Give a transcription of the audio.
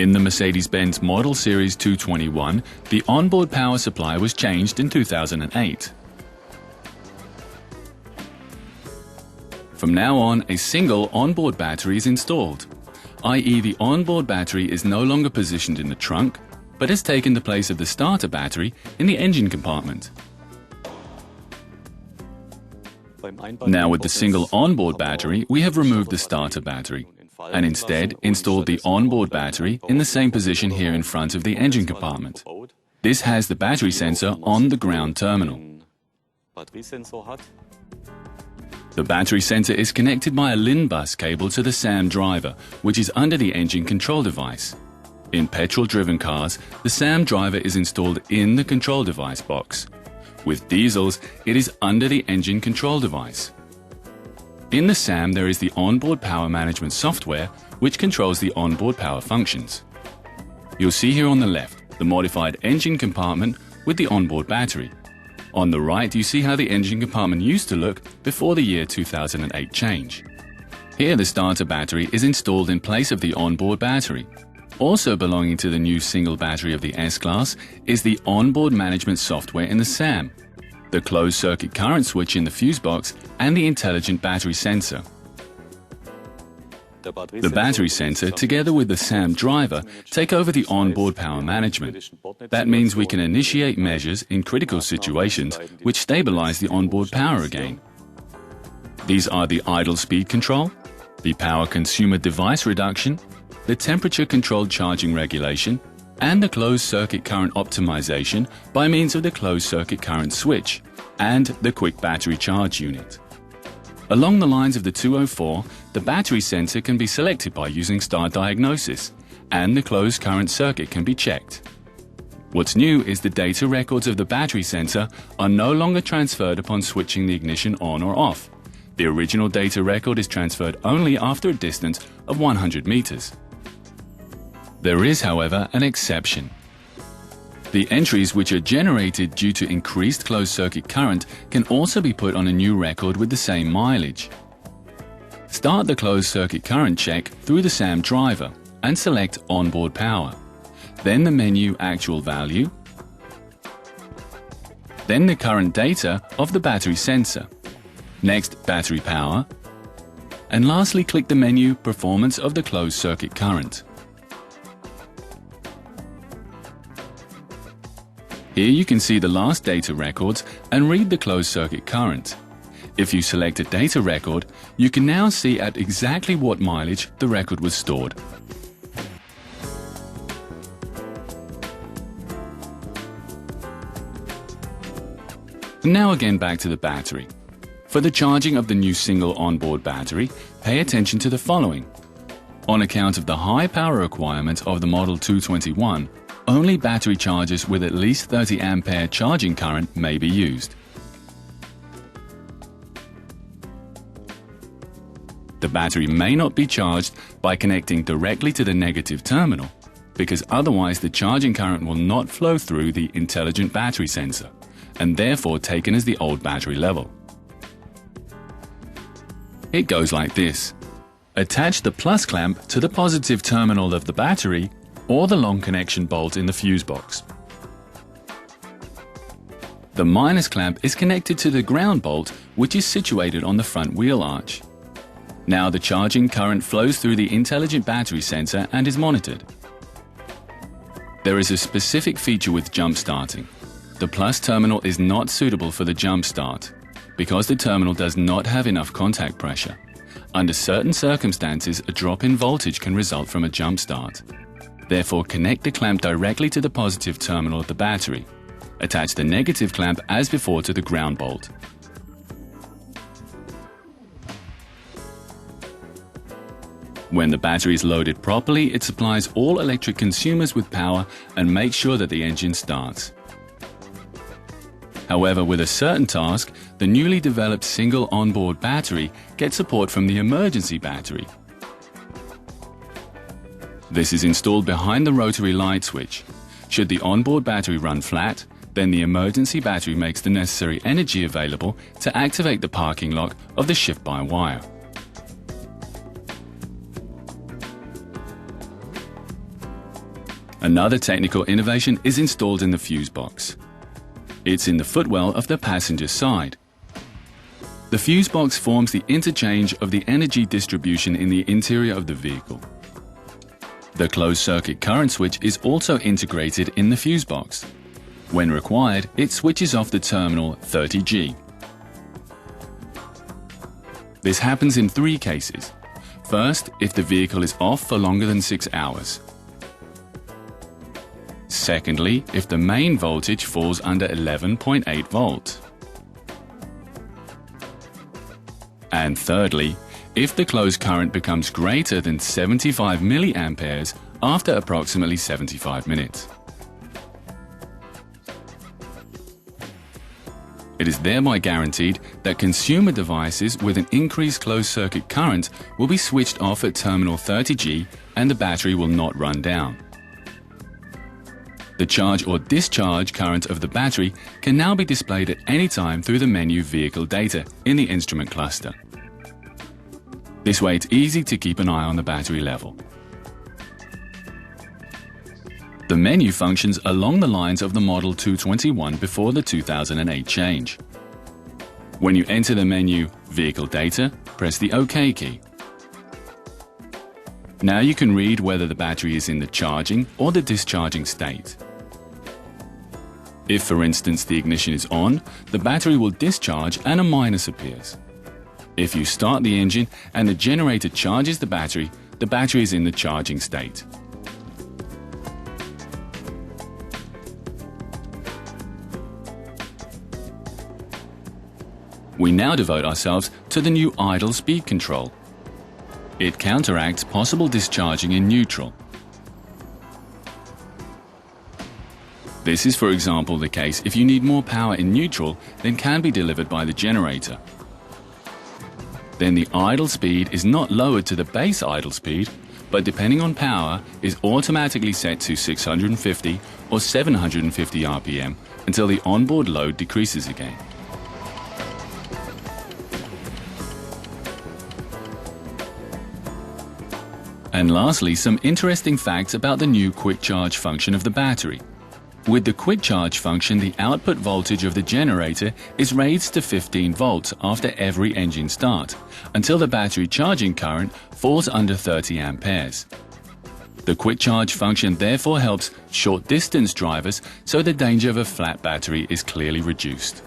In the Mercedes-Benz Model Series 221, the onboard power supply was changed in 2008. From now on, a single onboard battery is installed, i.e. the onboard battery is no longer positioned in the trunk, but has taken the place of the starter battery in the engine compartment. Now with the single onboard battery, we have removed the starter battery and instead installed the onboard battery in the same position here in front of the engine compartment. This has the battery sensor on the ground terminal. The battery sensor is connected by a LIN bus cable to the SAM driver, which is under the engine control device. In petrol-driven cars, the SAM driver is installed in the control device box. With diesels, it is under the engine control device. In the SAM, there is the onboard power management software, which controls the onboard power functions. You'll see here on the left the modified engine compartment with the onboard battery. On the right, you see how the engine compartment used to look before the year 2008 change. Here, the starter battery is installed in place of the onboard battery. Also belonging to the new single battery of the S-Class is the onboard management software in the SAM, the closed-circuit current switch in the fuse box, and the intelligent battery sensor. The battery sensor, together with the SAM driver, take over the onboard power management. That means we can initiate measures in critical situations which stabilize the onboard power again. These are the idle speed control, the power consumer device reduction, the temperature-controlled charging regulation, and the closed-circuit current optimization by means of the closed-circuit current switch and the quick battery charge unit. Along the lines of the 204, the battery sensor can be selected by using star diagnosis, and the closed current circuit can be checked. What's new is the data records of the battery sensor are no longer transferred upon switching the ignition on or off. The original data record is transferred only after a distance of 100 meters. There is, however, an exception. The entries which are generated due to increased closed-circuit current can also be put on a new record with the same mileage. Start the closed-circuit current check through the SAM driver and select Onboard Power. Then the menu Actual Value. Then the current data of the battery sensor. Next, Battery Power. And lastly, click the menu Performance of the closed-circuit current. Here you can see the last data records and read the closed-circuit current. If you select a data record, you can now see at exactly what mileage the record was stored. Now again back to the battery. For the charging of the new single onboard battery, pay attention to the following. On account of the high power requirement of the Model 221, only battery chargers with at least 30 ampere charging current may be used. The battery may not be charged by connecting directly to the negative terminal, because otherwise the charging current will not flow through the intelligent battery sensor, and therefore taken as the old battery level. It goes like this. Attach the plus clamp to the positive terminal of the battery or the long connection bolt in the fuse box. The minus clamp is connected to the ground bolt, which is situated on the front wheel arch. Now the charging current flows through the intelligent battery sensor and is monitored. There is a specific feature with jump starting. The plus terminal is not suitable for the jump start because the terminal does not have enough contact pressure. Under certain circumstances, a drop in voltage can result from a jump start. Therefore, connect the clamp directly to the positive terminal of the battery. Attach the negative clamp as before to the ground bolt. When the battery is loaded properly, it supplies all electric consumers with power and makes sure that the engine starts. However, with a certain task, the newly developed single onboard battery gets support from the emergency battery. This is installed behind the rotary light switch. Should the onboard battery run flat, then the emergency battery makes the necessary energy available to activate the parking lock of the shift-by-wire. Another technical innovation is installed in the fuse box. It's in the footwell of the passenger side. The fuse box forms the interchange of the energy distribution in the interior of the vehicle. The closed-circuit current switch is also integrated in the fuse box. When required, it switches off the terminal 30G. This happens in 3 cases. First, if the vehicle is off for longer than 6 hours. Secondly, if the main voltage falls under 11.8 volts. And thirdly, if the closed current becomes greater than 75 milliamperes after approximately 75 minutes. It is thereby guaranteed that consumer devices with an increased closed-circuit current will be switched off at terminal 30G and the battery will not run down. The charge or discharge current of the battery can now be displayed at any time through the menu Vehicle Data in the instrument cluster. This way it's easy to keep an eye on the battery level. The menu functions along the lines of the Model 221 before the 2008 change. When you enter the menu Vehicle Data, press the OK key. Now you can read whether the battery is in the charging or the discharging state. If, for instance, the ignition is on, the battery will discharge and a minus appears. If you start the engine and the generator charges the battery is in the charging state. We now devote ourselves to the new idle speed control. It counteracts possible discharging in neutral. This is, for example, the case if you need more power in neutral than can be delivered by the generator. Then the idle speed is not lowered to the base idle speed, but depending on power is automatically set to 650 or 750 RPM until the onboard load decreases again. And lastly, some interesting facts about the new quick charge function of the battery. With the quick charge function, the output voltage of the generator is raised to 15 volts after every engine start, until the battery charging current falls under 30 amperes. The quick charge function therefore helps short-distance drivers, so the danger of a flat battery is clearly reduced.